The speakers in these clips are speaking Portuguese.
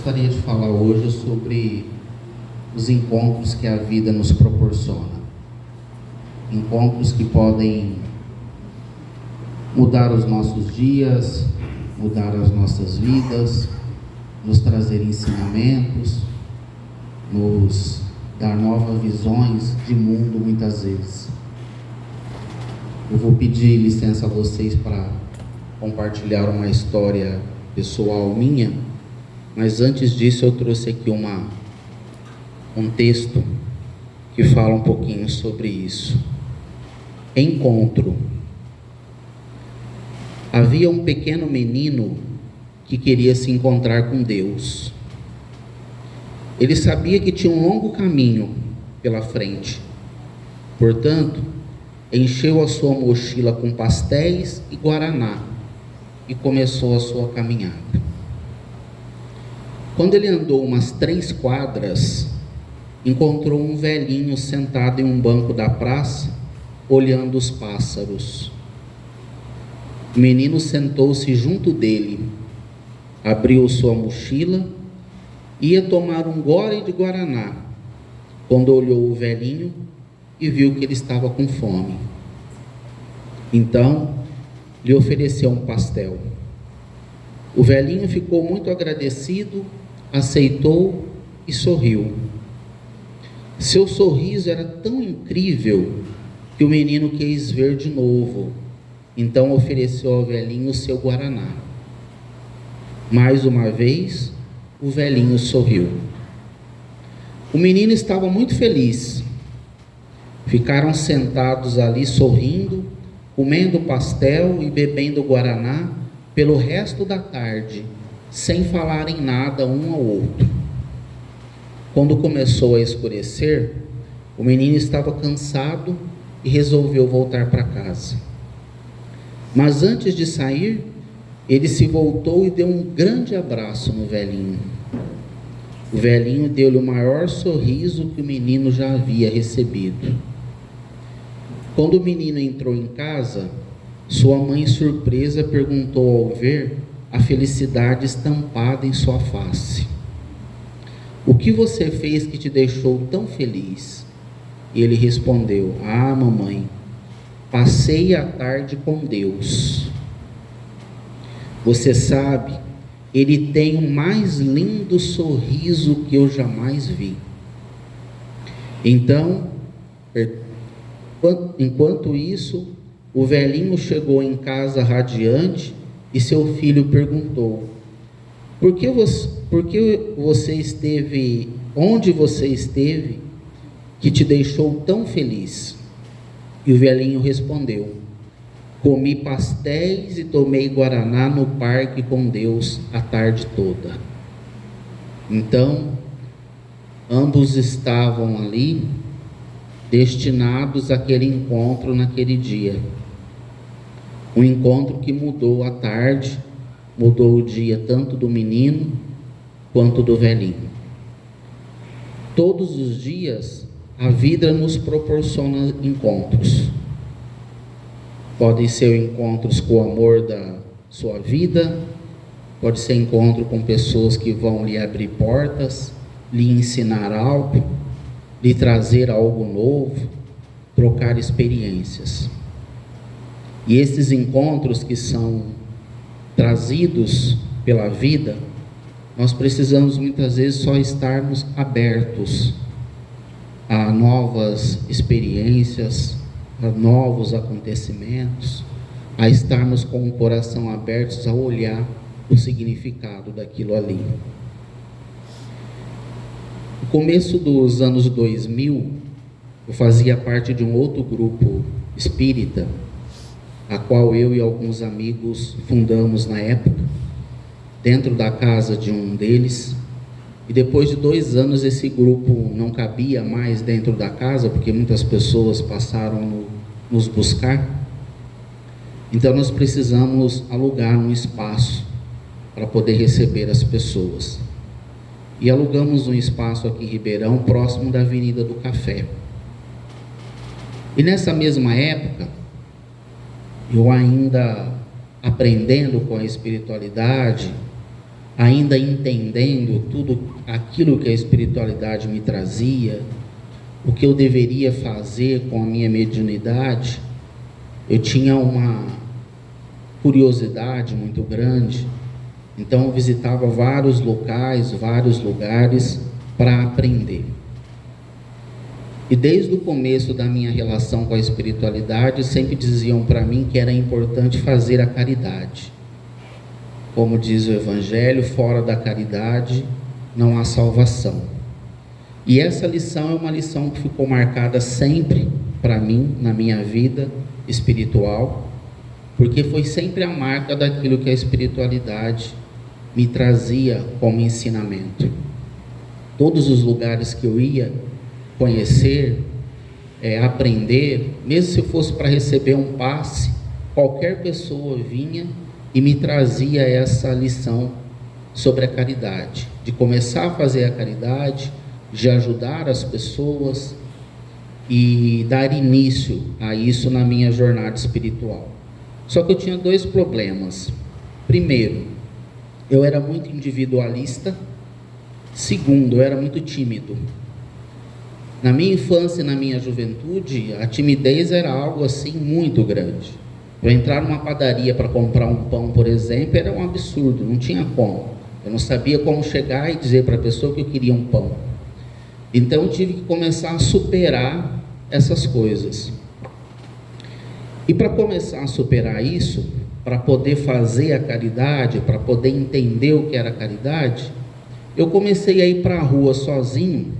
Gostaria de falar hoje sobre os encontros que a vida nos proporciona. Encontros que podem mudar os nossos dias, mudar as nossas vidas, nos trazer ensinamentos, nos dar novas visões de mundo muitas vezes. Eu vou pedir licença a vocês para compartilhar uma história pessoal minha, mas antes disso eu trouxe aqui um texto que fala um pouquinho sobre isso. Encontro. Havia um pequeno menino que queria se encontrar com Deus. Ele sabia que tinha um longo caminho pela frente. Portanto, encheu a sua mochila com pastéis e guaraná e começou a sua caminhada. Quando ele andou umas 3 quadras, encontrou um velhinho sentado em um banco da praça, olhando os pássaros. O menino sentou-se junto dele, abriu sua mochila, ia tomar um gole de guaraná, quando olhou o velhinho e viu que ele estava com fome. Então, lhe ofereceu um pastel. O velhinho ficou muito agradecido, aceitou e sorriu. Seu sorriso era tão incrível que o menino quis ver de novo. Então ofereceu ao velhinho o seu guaraná. Mais uma vez, o velhinho sorriu. O menino estava muito feliz. Ficaram sentados ali sorrindo, comendo pastel e bebendo guaraná pelo resto da tarde, sem falarem nada um ao outro. Quando começou a escurecer, o menino estava cansado e resolveu voltar para casa. Mas antes de sair, ele se voltou e deu um grande abraço no velhinho. O velhinho deu-lhe o maior sorriso que o menino já havia recebido. Quando o menino entrou em casa, sua mãe, surpresa, perguntou ao ver a felicidade estampada em sua face: "O que você fez que te deixou tão feliz?" E ele respondeu: "Ah, mamãe, passei a tarde com Deus. Você sabe, Ele tem o mais lindo sorriso que eu jamais vi." Então, enquanto isso, o velhinho chegou em casa radiante e seu filho perguntou: onde você esteve que te deixou tão feliz?" E o velhinho respondeu: "Comi pastéis e tomei guaraná no parque com Deus a tarde toda." Então, ambos estavam ali, destinados àquele encontro naquele dia. Um encontro que mudou a tarde, mudou o dia tanto do menino quanto do velhinho. Todos os dias, a vida nos proporciona encontros. Podem ser encontros com o amor da sua vida, pode ser encontro com pessoas que vão lhe abrir portas, lhe ensinar algo, lhe trazer algo novo, trocar experiências. E esses encontros que são trazidos pela vida, nós precisamos muitas vezes só estarmos abertos a novas experiências, a novos acontecimentos, a estarmos com o coração abertos a olhar o significado daquilo ali. No começo dos anos 2000, eu fazia parte de um outro grupo espírita, a qual eu e alguns amigos fundamos na época, dentro da casa de um deles. E depois de 2 anos esse grupo não cabia mais dentro da casa, porque muitas pessoas passaram a nos buscar. Então nós precisamos alugar um espaço para poder receber as pessoas. E alugamos um espaço aqui em Ribeirão, próximo da Avenida do Café. E nessa mesma época, eu ainda aprendendo com a espiritualidade, ainda entendendo tudo aquilo que a espiritualidade me trazia, o que eu deveria fazer com a minha mediunidade, eu tinha uma curiosidade muito grande. Então eu visitava vários locais, vários lugares para aprender. E desde o começo da minha relação com a espiritualidade, sempre diziam para mim que era importante fazer a caridade. Como diz o Evangelho, fora da caridade não há salvação. E essa lição é uma lição que ficou marcada sempre para mim, na minha vida espiritual, porque foi sempre a marca daquilo que a espiritualidade me trazia como ensinamento. Todos os lugares que eu ia conhecer, aprender, mesmo se fosse para receber um passe, qualquer pessoa vinha e me trazia essa lição sobre a caridade, de começar a fazer a caridade, de ajudar as pessoas e dar início a isso na minha jornada espiritual. Só que eu tinha dois problemas. Primeiro, eu era muito individualista. Segundo, eu era muito tímido. Na minha infância e na minha juventude, a timidez era algo assim muito grande. Eu entrar numa padaria para comprar um pão, por exemplo, era um absurdo, não tinha como. Eu não sabia como chegar e dizer para a pessoa que eu queria um pão. Então eu tive que começar a superar essas coisas. E para começar a superar isso, para poder fazer a caridade, para poder entender o que era caridade, eu comecei a ir para a rua sozinho,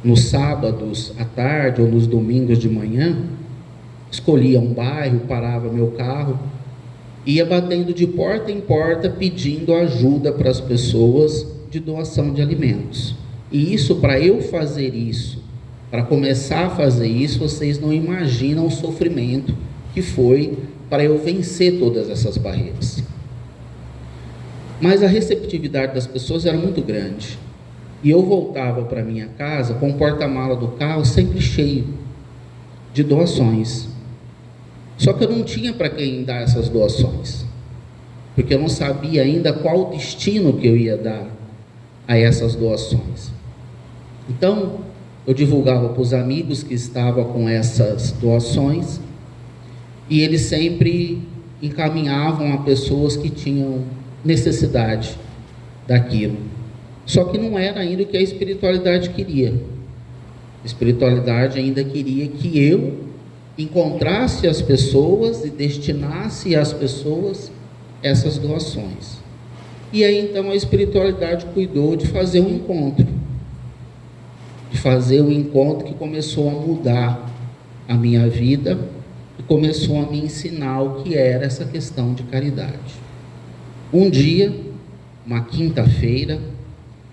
nos sábados à tarde ou nos domingos de manhã. Escolhia um bairro, parava meu carro, ia batendo de porta em porta pedindo ajuda para as pessoas de doação de alimentos. E isso, para eu fazer isso, para começar a fazer isso, vocês não imaginam o sofrimento que foi para eu vencer todas essas barreiras. Mas a receptividade das pessoas era muito grande. E eu voltava para minha casa com o porta-mala do carro sempre cheio de doações. Só que eu não tinha para quem dar essas doações, porque eu não sabia ainda qual o destino que eu ia dar a essas doações. Então, eu divulgava para os amigos que estavam com essas doações, e eles sempre encaminhavam a pessoas que tinham necessidade daquilo. Só que não era ainda o que a espiritualidade queria. A espiritualidade ainda queria que eu encontrasse as pessoas e destinasse às pessoas essas doações. E aí então a espiritualidade cuidou de fazer um encontro. De fazer um encontro que começou a mudar a minha vida e começou a me ensinar o que era essa questão de caridade. Um dia, uma quinta-feira,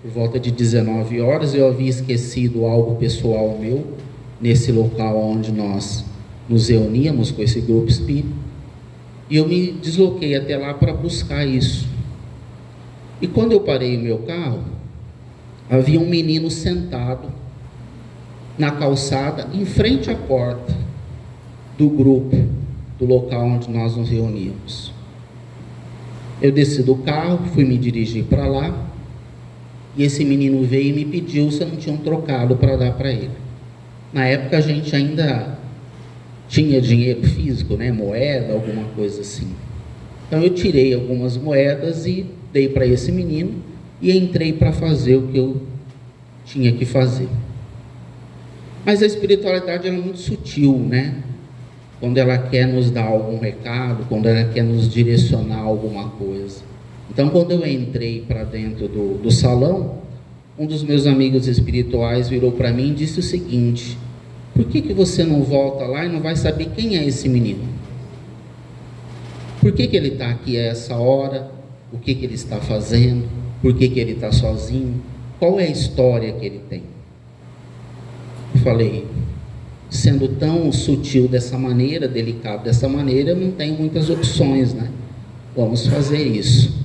por volta de 19 horas, eu havia esquecido algo pessoal meu, nesse local onde nós nos reuníamos com esse grupo espírita, e eu me desloquei até lá para buscar isso. E quando eu parei o meu carro, havia um menino sentado na calçada, em frente à porta do grupo, do local onde nós nos reuníamos. Eu desci do carro, fui me dirigir para lá, e esse menino veio e me pediu se eu não tinha um trocado para dar para ele. Na época a gente ainda tinha dinheiro físico, né? Moeda, alguma coisa assim. Então eu tirei algumas moedas e dei para esse menino e entrei para fazer o que eu tinha que fazer. Mas a espiritualidade é muito sutil, né? Quando ela quer nos dar algum recado, quando ela quer nos direcionar alguma coisa. Então, quando eu entrei para dentro do salão, um dos meus amigos espirituais virou para mim e disse o seguinte: por que você não volta lá e não vai saber quem é esse menino? Por que ele está aqui a essa hora? O que ele está fazendo? Por que ele está sozinho? Qual é a história que ele tem? Eu falei, sendo tão sutil dessa maneira, delicado dessa maneira, eu não tenho muitas opções, né? Vamos fazer isso.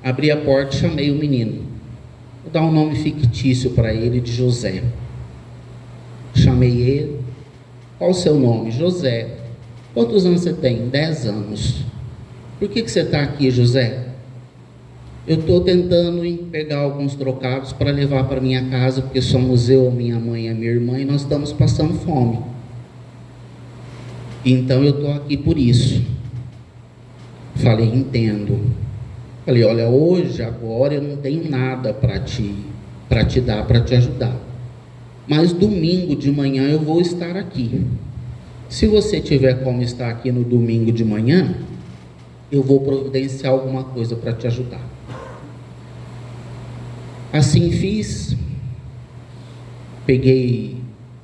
Abri a porta e chamei o menino. Vou dar um nome fictício para ele de José. Chamei ele. Qual o seu nome? José. Quantos anos você tem? 10 anos. Por que você está aqui, José? Eu estou tentando pegar alguns trocados para levar para minha casa, porque somos eu, minha mãe e a minha irmã, e nós estamos passando fome. Então eu estou aqui por isso. Falei, entendo. Falei, olha, hoje, agora eu não tenho nada para te dar, para te ajudar. Mas domingo de manhã eu vou estar aqui. Se você tiver como estar aqui no domingo de manhã, eu vou providenciar alguma coisa para te ajudar. Assim fiz. Peguei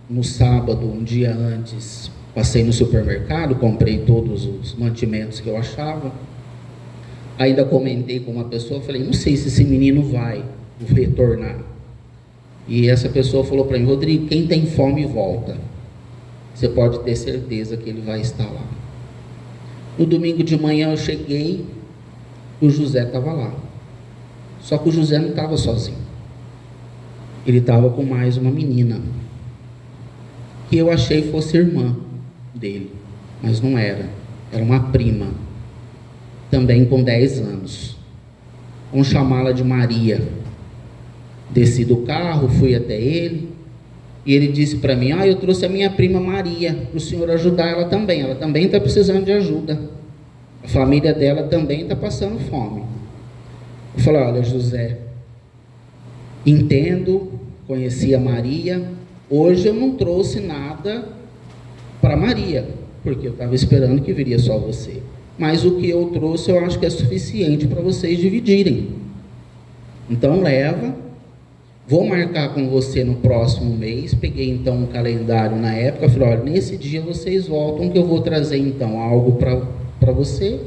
no sábado, um dia antes, passei no supermercado, comprei todos os mantimentos que eu achava. Ainda comentei com uma pessoa, falei, não sei se esse menino vai retornar. E essa pessoa falou para mim, Rodrigo, quem tem fome volta. Você pode ter certeza que ele vai estar lá. No domingo de manhã eu cheguei, o José estava lá. Só que o José não estava sozinho. Ele estava com mais uma menina, que eu achei fosse irmã dele, mas não era. Era uma prima, também com 10 anos. Vamos chamá-la de Maria. Desci do carro, fui até ele, e ele disse para mim, eu trouxe a minha prima Maria, para o senhor ajudar ela também está precisando de ajuda. A família dela também está passando fome. Eu falei, olha José, entendo, conheci a Maria, hoje eu não trouxe nada para Maria, porque eu estava esperando que viria só você, mas o que eu trouxe eu acho que é suficiente para vocês dividirem. Então leva, vou marcar com você no próximo mês. Peguei então um calendário na época, falei, olha, nesse dia vocês voltam que eu vou trazer então algo para você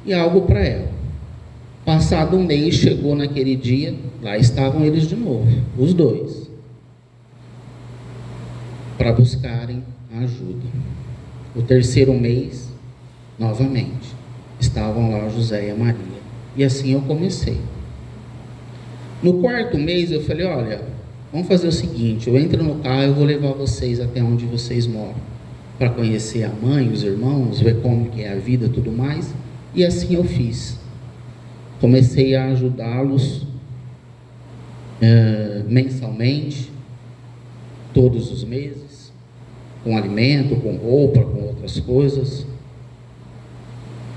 e algo para ela. Passado um mês, chegou naquele dia, lá estavam eles de novo, os dois, para buscarem ajuda. O terceiro mês, novamente, estavam lá o José e a Maria. E assim eu comecei. No quarto mês eu falei, olha, vamos fazer o seguinte, eu entro no carro, eu vou levar vocês até onde vocês moram, para conhecer a mãe, os irmãos, ver como que é a vida e tudo mais. E assim eu fiz. Comecei a ajudá-los mensalmente, todos os meses, com alimento, com roupa, com outras coisas.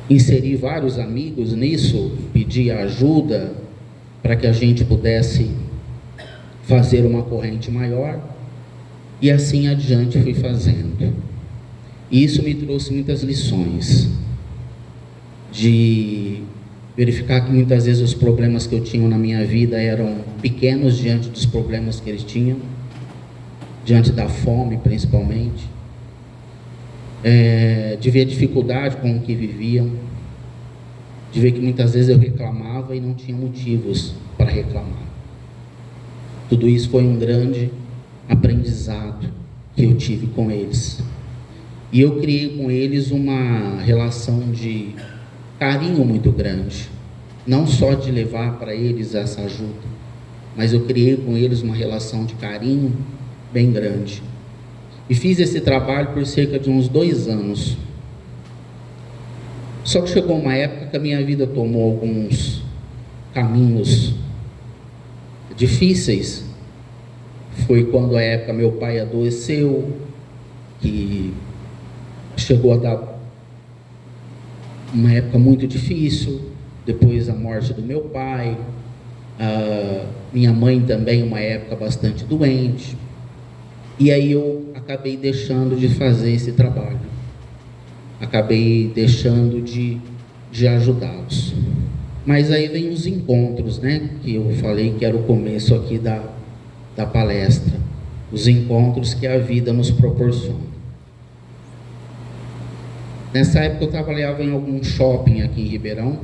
Inseri vários amigos nisso, pedi ajuda para que a gente pudesse fazer uma corrente maior, e assim adiante fui fazendo. E isso me trouxe muitas lições, de verificar que muitas vezes os problemas que eu tinha na minha vida eram pequenos diante dos problemas que eles tinham, diante da fome principalmente, de ver a dificuldade com o que viviam, de ver que muitas vezes eu reclamava e não tinha motivos para reclamar. Tudo isso foi um grande aprendizado que eu tive com eles. E eu criei com eles uma relação de carinho muito grande, não só de levar para eles essa ajuda, mas eu criei com eles uma relação de carinho bem grande. E fiz esse trabalho por cerca de uns 2 anos. Só que chegou uma época que a minha vida tomou alguns caminhos difíceis. Foi quando a época meu pai adoeceu, que chegou a dar uma época muito difícil. Depois a morte do meu pai, minha mãe também uma época bastante doente. E aí eu acabei deixando de fazer esse trabalho, acabei deixando de ajudá-los. Mas aí vem os encontros, né, que eu falei que era o começo aqui da palestra, os encontros que a vida nos proporciona. Nessa época eu trabalhava em algum shopping aqui em Ribeirão,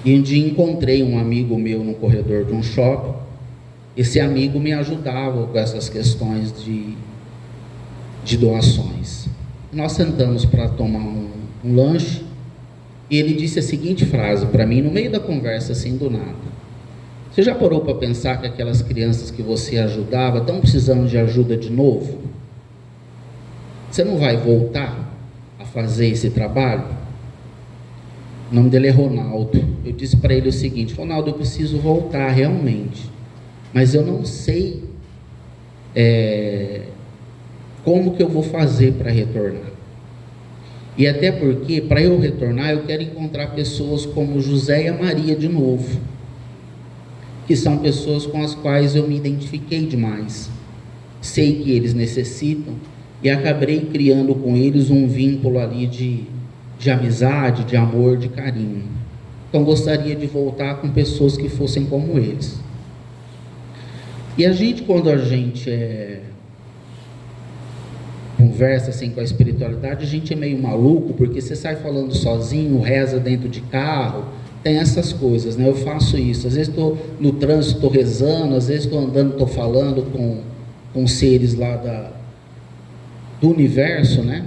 e um dia encontrei um amigo meu no corredor de um shopping. Esse amigo me ajudava com essas questões de doações. Nós sentamos para tomar um lanche, e ele disse a seguinte frase para mim, no meio da conversa, assim, do nada: você já parou para pensar que aquelas crianças que você ajudava estão precisando de ajuda de novo? Você não vai voltar a fazer esse trabalho? O nome dele é Ronaldo. Eu disse para ele o seguinte: Ronaldo, eu preciso voltar realmente, mas eu não sei como que eu vou fazer para retornar. E até porque, para eu retornar, eu quero encontrar pessoas como José e a Maria de novo, que são pessoas com as quais eu me identifiquei demais. Sei que eles necessitam e acabei criando com eles um vínculo ali de amizade, de amor, de carinho. Então gostaria de voltar com pessoas que fossem como eles. E a gente, quando a gente conversa assim com a espiritualidade, a gente é meio maluco, porque você sai falando sozinho, reza dentro de carro, tem essas coisas, né? Eu faço isso, às vezes estou no trânsito, estou rezando, às vezes estou andando, estou falando com seres lá do universo, né?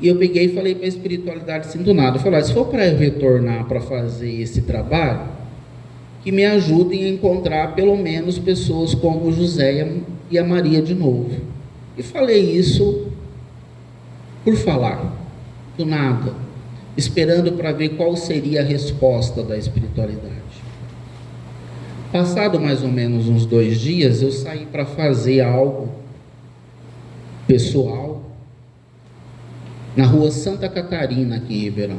E eu peguei e falei para a espiritualidade assim do nada, eu falei: se for para eu retornar para fazer esse trabalho, que me ajudem a encontrar pelo menos pessoas como o José e a Maria de novo. E falei isso por falar, do nada, esperando para ver qual seria a resposta da espiritualidade. Passado mais ou menos uns 2 dias, eu saí para fazer algo pessoal na rua Santa Catarina, aqui em Ribeirão,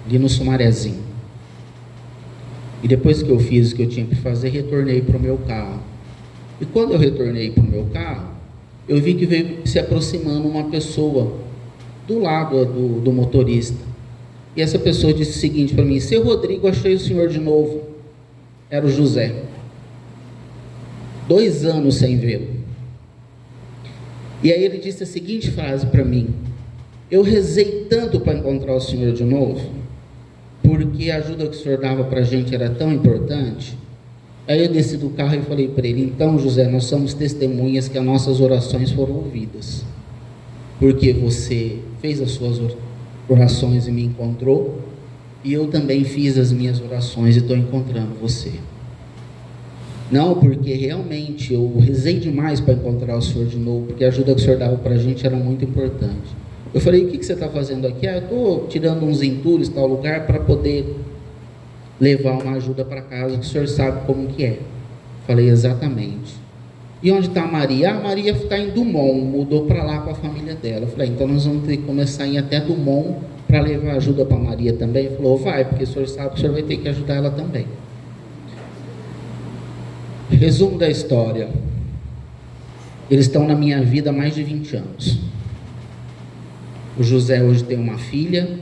ali no Sumarezinho. E depois que eu fiz o que eu tinha que fazer, retornei para o meu carro. E quando eu retornei para o meu carro, eu vi que veio se aproximando uma pessoa do lado do motorista. E essa pessoa disse o seguinte para mim: seu Rodrigo, achei o senhor de novo. Era o José. 2 anos sem vê-lo. E aí ele disse a seguinte frase para mim: eu rezei tanto para encontrar o senhor de novo, porque a ajuda que o senhor dava para a gente era tão importante. Aí eu desci do carro e falei para ele: então, José, nós somos testemunhas que as nossas orações foram ouvidas, porque você fez as suas orações e me encontrou, e eu também fiz as minhas orações e estou encontrando você. Não, porque realmente eu rezei demais para encontrar o senhor de novo, porque a ajuda que o senhor dava para a gente era muito importante. Eu falei: o que você está fazendo aqui? Eu estou tirando uns entulhos em tal lugar para poder levar uma ajuda para casa, que o senhor sabe como que é. Falei: exatamente. E onde está a Maria? A Maria está em Dumont, mudou para lá com a família dela. Falei: então nós vamos ter que começar a ir até Dumont para levar ajuda para a Maria também. Ele falou: vai, porque o senhor sabe que o senhor vai ter que ajudar ela também. Resumo da história: eles estão na minha vida há mais de 20 anos. O José hoje tem uma filha,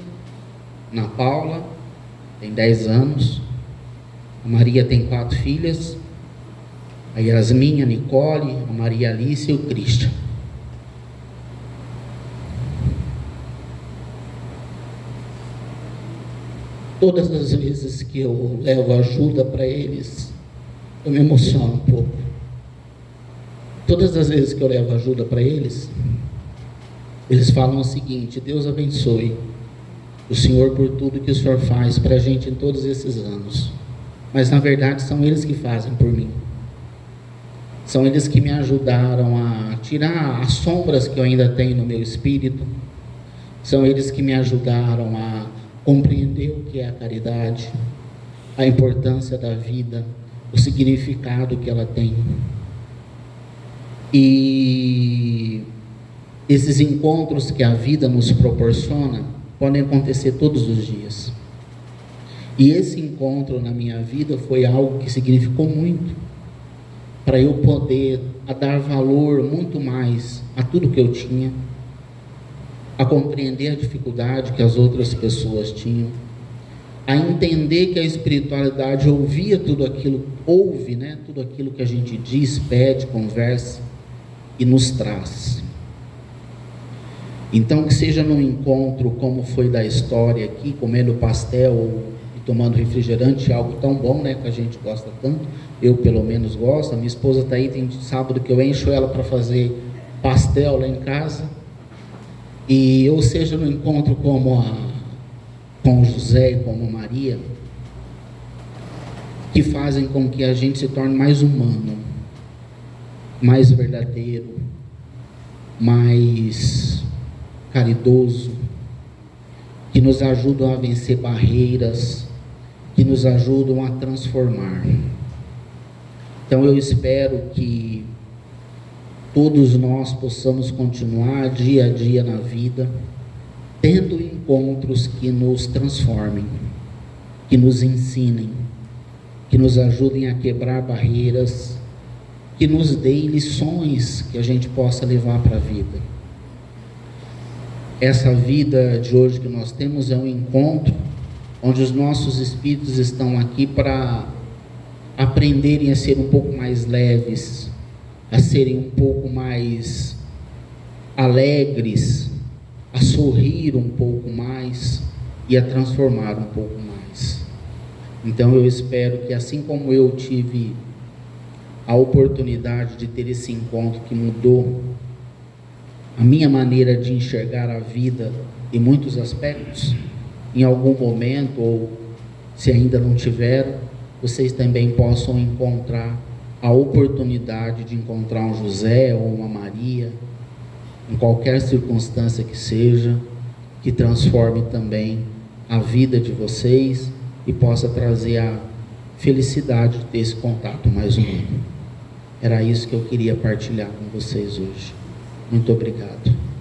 Ana Paula, tem 10 anos. A Maria tem 4 filhas, a Yasmin, a Nicole, a Maria Alice e o Christian. Todas as vezes que eu levo ajuda para eles, eu me emociono um pouco. Todas as vezes que eu levo ajuda para eles, eles falam o seguinte: Deus abençoe o Senhor por tudo que o Senhor faz para a gente em todos esses anos. Mas na verdade são eles que fazem por mim. São eles que me ajudaram a tirar as sombras que eu ainda tenho no meu espírito. São eles que me ajudaram a compreender o que é a caridade, a importância da vida, o significado que ela tem. E esses encontros que a vida nos proporciona podem acontecer todos os dias. E esse encontro na minha vida foi algo que significou muito, para eu poder dar valor muito mais a tudo que eu tinha, a compreender a dificuldade que as outras pessoas tinham, a entender que a espiritualidade ouvia tudo aquilo, ouve, né, tudo aquilo que a gente diz, pede, conversa e nos traz. Então, que seja num encontro como foi da história aqui, comendo pastel e tomando refrigerante, algo tão bom, né, que a gente gosta tanto, eu pelo menos gosto. A minha esposa está aí, tem sábado que eu encho ela para fazer pastel lá em casa. E ou seja no encontro como com José e como Maria, que fazem com que a gente se torne mais humano, mais verdadeiro, mais caridoso, que nos ajudam a vencer barreiras, que nos ajudam a transformar. Então eu espero que todos nós possamos continuar dia a dia na vida, tendo encontros que nos transformem, que nos ensinem, que nos ajudem a quebrar barreiras, que nos deem lições que a gente possa levar para a vida. Essa vida de hoje que nós temos é um encontro onde os nossos espíritos estão aqui para aprenderem a ser um pouco mais leves, a serem um pouco mais alegres, a sorrir um pouco mais e a transformar um pouco mais. Então eu espero que, assim como eu tive a oportunidade de ter esse encontro que mudou a minha maneira de enxergar a vida em muitos aspectos, em algum momento, ou se ainda não tiveram, vocês também possam encontrar a oportunidade de encontrar um José ou uma Maria, em qualquer circunstância que seja, que transforme também a vida de vocês e possa trazer a felicidade de ter esse contato mais humano. Era isso que eu queria partilhar com vocês hoje. Muito obrigado.